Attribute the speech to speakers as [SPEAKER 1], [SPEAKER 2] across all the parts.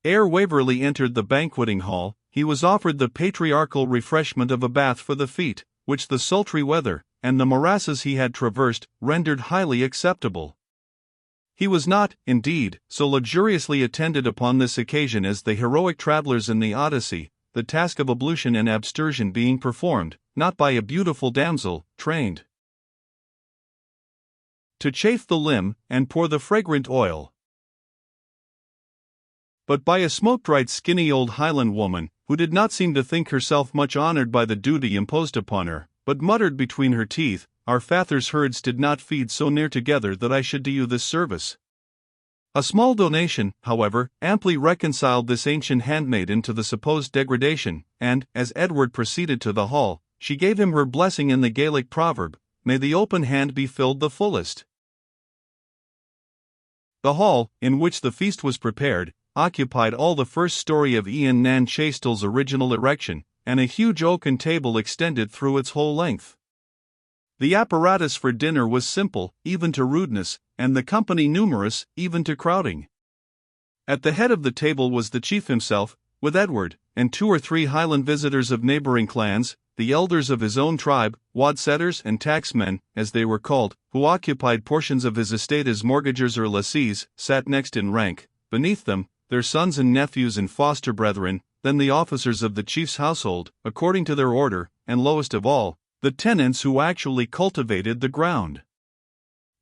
[SPEAKER 1] Ere Waverley entered the banqueting hall, he was offered the patriarchal refreshment of a bath for the feet, which the sultry weather, and the morasses he had traversed, rendered highly acceptable. He was not, indeed, so luxuriously attended upon this occasion as the heroic travellers in the Odyssey, the task of ablution and abstersion being performed, not by a beautiful damsel, trained to chafe the limb, and pour the fragrant oil, but by a smoke-dried skinny old Highland woman, who did not seem to think herself much honoured by the duty imposed upon her, but muttered between her teeth, "Our father's herds did not feed so near together that I should do you this service." A small donation, however, amply reconciled this ancient handmaiden to the supposed degradation, and, as Edward proceeded to the hall, she gave him her blessing in the Gaelic proverb, "May the open hand be filled the fullest." The hall, in which the feast was prepared, occupied all the first story of Ian Nan Chaistel's original erection, and a huge oaken table extended through its whole length. The apparatus for dinner was simple, even to rudeness, and the company numerous, even to crowding. At the head of the table was the chief himself, with Edward, and 2 or 3 Highland visitors of neighbouring clans, the elders of his own tribe, wadsetters and tacksmen, as they were called, who occupied portions of his estate as mortgagers or lessees, sat next in rank. Beneath them, their sons and nephews and foster brethren, then the officers of the chief's household, according to their order, and lowest of all, the tenants who actually cultivated the ground.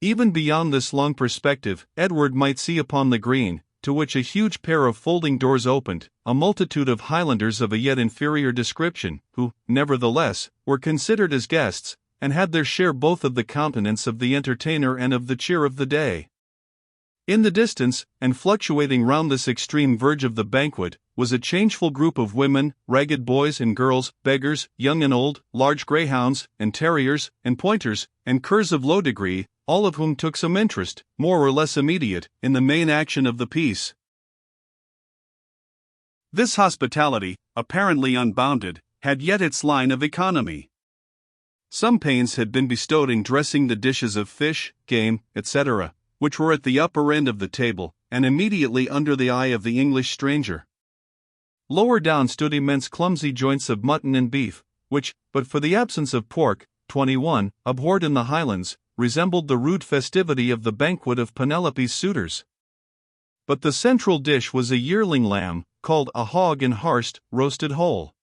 [SPEAKER 1] Even beyond this long perspective, Edward might see upon the green, to which a huge pair of folding doors opened, a multitude of Highlanders of a yet inferior description, who, nevertheless, were considered as guests, and had their share both of the countenance of the entertainer and of the cheer of the day. In the distance, and fluctuating round this extreme verge of the banquet, was a changeful group of women, ragged boys and girls, beggars, young and old, large greyhounds, and terriers, and pointers, and curs of low degree, all of whom took some interest, more or less immediate, in the main action of the piece. This hospitality, apparently unbounded, had yet its line of economy. Some pains had been bestowed in dressing the dishes of fish, game, etc., which were at the upper end of the table, and immediately under the eye of the English stranger. Lower down stood immense clumsy joints of mutton and beef, which, but for the absence of pork, 21, abhorred in the Highlands, resembled the rude festivity of the banquet of Penelope's suitors. But the central dish was a yearling lamb, called a hog in harst, roasted whole.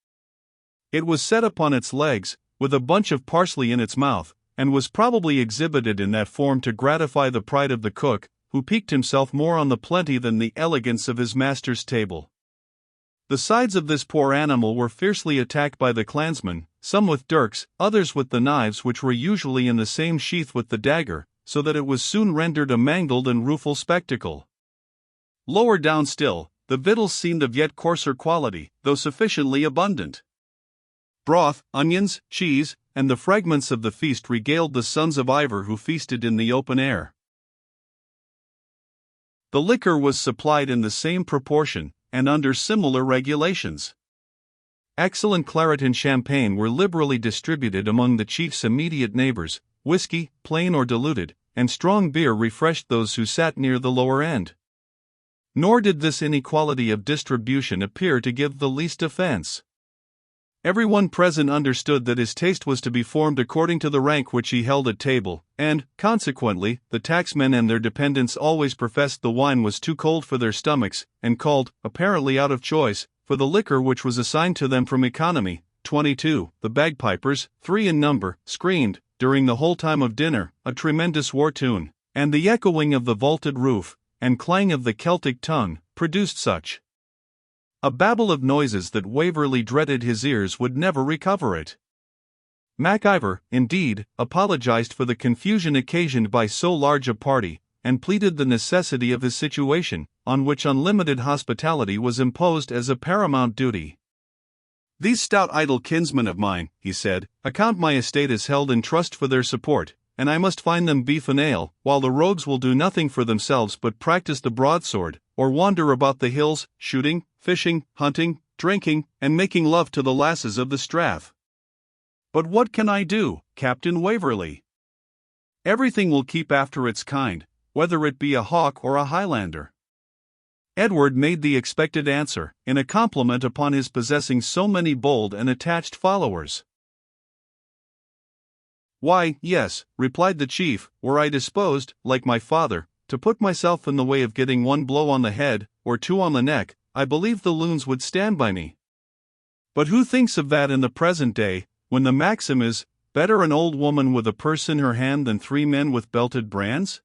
[SPEAKER 1] It was set upon its legs, with a bunch of parsley in its mouth, and was probably exhibited in that form to gratify the pride of the cook, who piqued himself more on the plenty than the elegance of his master's table. The sides of this poor animal were fiercely attacked by the clansmen, some with dirks, others with the knives which were usually in the same sheath with the dagger, so that it was soon rendered a mangled and rueful spectacle. Lower down still, the victuals seemed of yet coarser quality, though sufficiently abundant. Broth, onions, cheese, and the fragments of the feast regaled the sons of Ivor who feasted in the open air. The liquor was supplied in the same proportion, and under similar regulations. Excellent claret and champagne were liberally distributed among the chief's immediate neighbors, whiskey, plain or diluted, and strong beer refreshed those who sat near the lower end. Nor did this inequality of distribution appear to give the least offense. Everyone present understood that his taste was to be formed according to the rank which he held at table, and, consequently, the tacksmen and their dependents always professed the wine was too cold for their stomachs, and called, apparently out of choice, for the liquor which was assigned to them from economy. 22. The bagpipers, 3 in number, screamed, during the whole time of dinner, a tremendous war tune, and the echoing of the vaulted roof, and clang of the Celtic tongue, produced such a babel of noises that Waverley dreaded his ears would never recover it. Mac Ivor, indeed, apologized for the confusion occasioned by so large a party, and pleaded the necessity of his situation, on which unlimited hospitality was imposed as a paramount duty. "These stout idle kinsmen of mine," he said, "account my estate as held in trust for their support, and I must find them beef and ale, while the rogues will do nothing for themselves but practice the broadsword, or wander about the hills, shooting, fishing, hunting, drinking, and making love to the lasses of the strath. But what can I do, Captain Waverley? Everything will keep after its kind, whether it be a hawk or a Highlander. Edward made the expected answer, in a compliment upon his possessing so many bold and attached followers. "Why, yes," replied the chief, "were I disposed, like my father, to put myself in the way of getting one blow on the head, or two on the neck, I believe the loons would stand by me. But who thinks of that in the present day, when the maxim is, better an old woman with a purse in her hand than 3 men with belted brands?"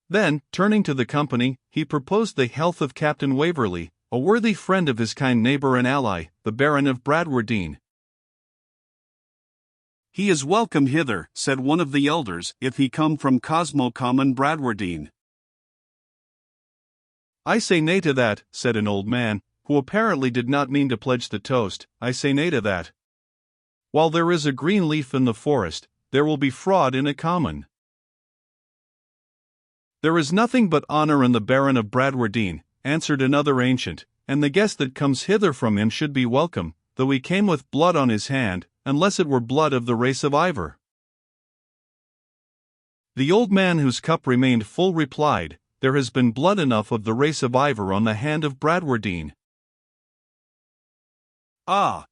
[SPEAKER 1] Then, turning to the company, he proposed the health of Captain Waverley, a worthy friend of his kind neighbour and ally, the Baron of Bradwardine. "He is welcome hither," said one of the elders, "if he come from Cosmo Common Bradwardine." "I say nay to that," said an old man, who apparently did not mean to pledge the toast. "I say nay to that. While there is a green leaf in the forest, there will be fraud in a common." "There is nothing but honour in the Baron of Bradwardine," answered another ancient, "and the guest that comes hither from him should be welcome, though he came with blood on his hand, unless it were blood of the race of Ivor." The old man whose cup remained full replied, "There has been blood enough of the race of Ivor on the hand of Bradwardine." "Ah!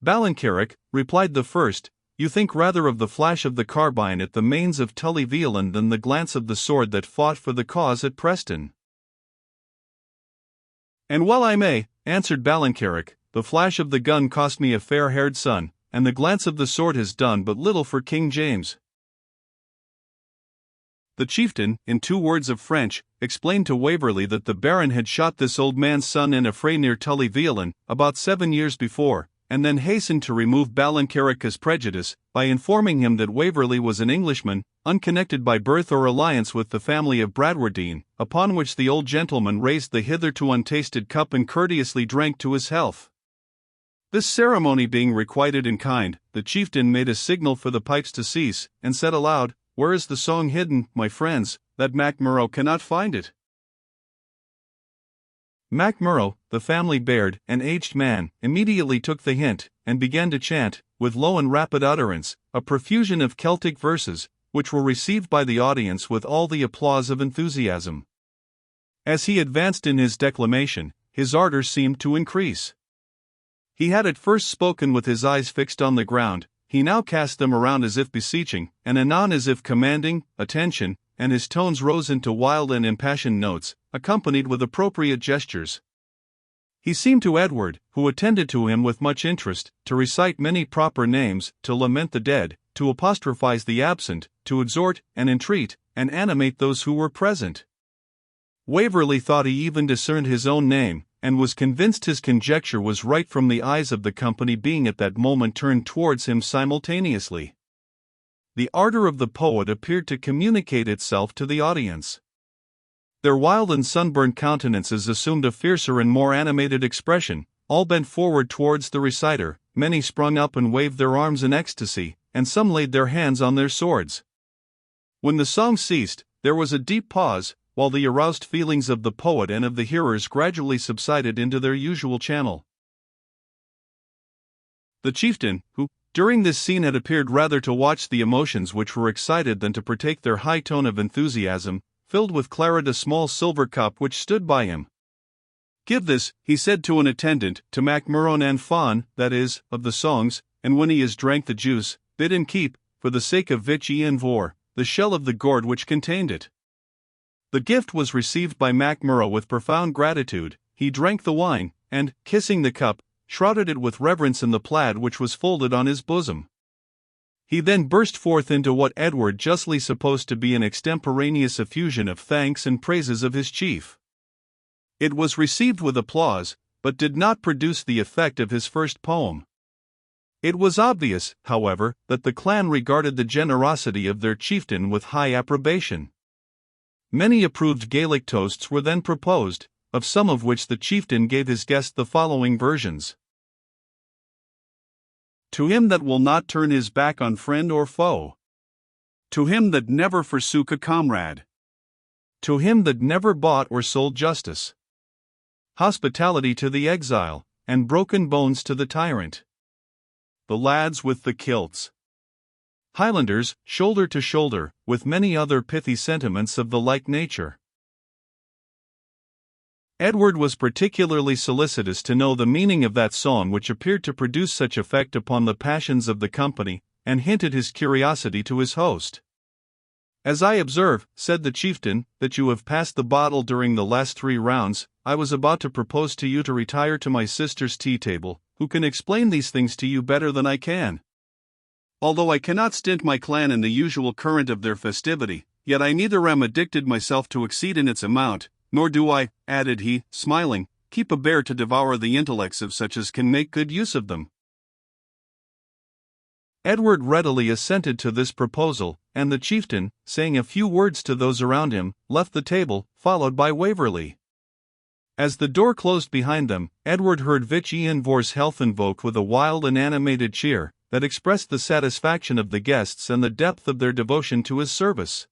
[SPEAKER 1] Ballincarrig," replied the first, "you think rather of the flash of the carbine at the mains of Tully Veolan than the glance of the sword that fought for the cause at Preston." "And well I may," answered Ballincarrig, "the flash of the gun cost me a fair-haired son, and the glance of the sword has done but little for King James." The chieftain, in 2 words of French, explained to Waverley that the Baron had shot this old man's son in a fray near Tully Veolan, about 7 years before, and then hastened to remove Ballincarrig's prejudice, by informing him that Waverley was an Englishman, unconnected by birth or alliance with the family of Bradwardine, upon which the old gentleman raised the hitherto untasted cup and courteously drank to his health. This ceremony being requited in kind, the chieftain made a signal for the pipes to cease, and said aloud, "Where is the song hidden, my friends, that MacMurrough cannot find it?" MacMurrough, the family baird, an aged man, immediately took the hint, and began to chant, with low and rapid utterance, a profusion of Celtic verses, which were received by the audience with all the applause of enthusiasm. As he advanced in his declamation, his ardour seemed to increase. He had at first spoken with his eyes fixed on the ground, he now cast them around as if beseeching, and anon as if commanding attention, and his tones rose into wild and impassioned notes, accompanied with appropriate gestures. He seemed to Edward, who attended to him with much interest, to recite many proper names, to lament the dead, to apostrophize the absent, to exhort and entreat, and animate those who were present. Waverley thought he even discerned his own name, and was convinced his conjecture was right from the eyes of the company being at that moment turned towards him simultaneously. The ardour of the poet appeared to communicate itself to the audience. Their wild and sunburnt countenances assumed a fiercer and more animated expression, all bent forward towards the reciter, many sprung up and waved their arms in ecstasy, and some laid their hands on their swords. When the song ceased, there was a deep pause, while the aroused feelings of the poet and of the hearers gradually subsided into their usual channel. The chieftain, who, during this scene had appeared rather to watch the emotions which were excited than to partake their high tone of enthusiasm, filled with claret a small silver cup which stood by him. "Give this," he said to an attendant, "to MacMurrough and Fawn, that is, of the songs, and when he has drank the juice, bid him keep, for the sake of Vich Ian Vor, the shell of the gourd which contained it." The gift was received by MacMurrough with profound gratitude. He drank the wine, and, kissing the cup, shrouded it with reverence in the plaid which was folded on his bosom. He then burst forth into what Edward justly supposed to be an extemporaneous effusion of thanks and praises of his chief. It was received with applause, but did not produce the effect of his first poem. It was obvious, however, that the clan regarded the generosity of their chieftain with high approbation. Many approved Gaelic toasts were then proposed, of some of which the chieftain gave his guests the following versions. To him that will not turn his back on friend or foe. To him that never forsook a comrade. To him that never bought or sold justice. Hospitality to the exile, and broken bones to the tyrant. The lads with the kilts. Highlanders, shoulder to shoulder, with many other pithy sentiments of the like nature. Edward was particularly solicitous to know the meaning of that song which appeared to produce such effect upon the passions of the company, and hinted his curiosity to his host. "As I observe," said the chieftain, "that you have passed the bottle during the last 3 rounds, I was about to propose to you to retire to my sister's tea-table, who can explain these things to you better than I can. Although I cannot stint my clan in the usual current of their festivity, yet I neither am addicted myself to exceed in its amount, nor do I," added he, smiling, "keep a bear to devour the intellects of such as can make good use of them." Edward readily assented to this proposal, and the chieftain, saying a few words to those around him, left the table, followed by Waverley. As the door closed behind them, Edward heard Vich Ian Vor's health invoked with a wild and animated cheer, that expressed the satisfaction of the guests and the depth of their devotion to his service.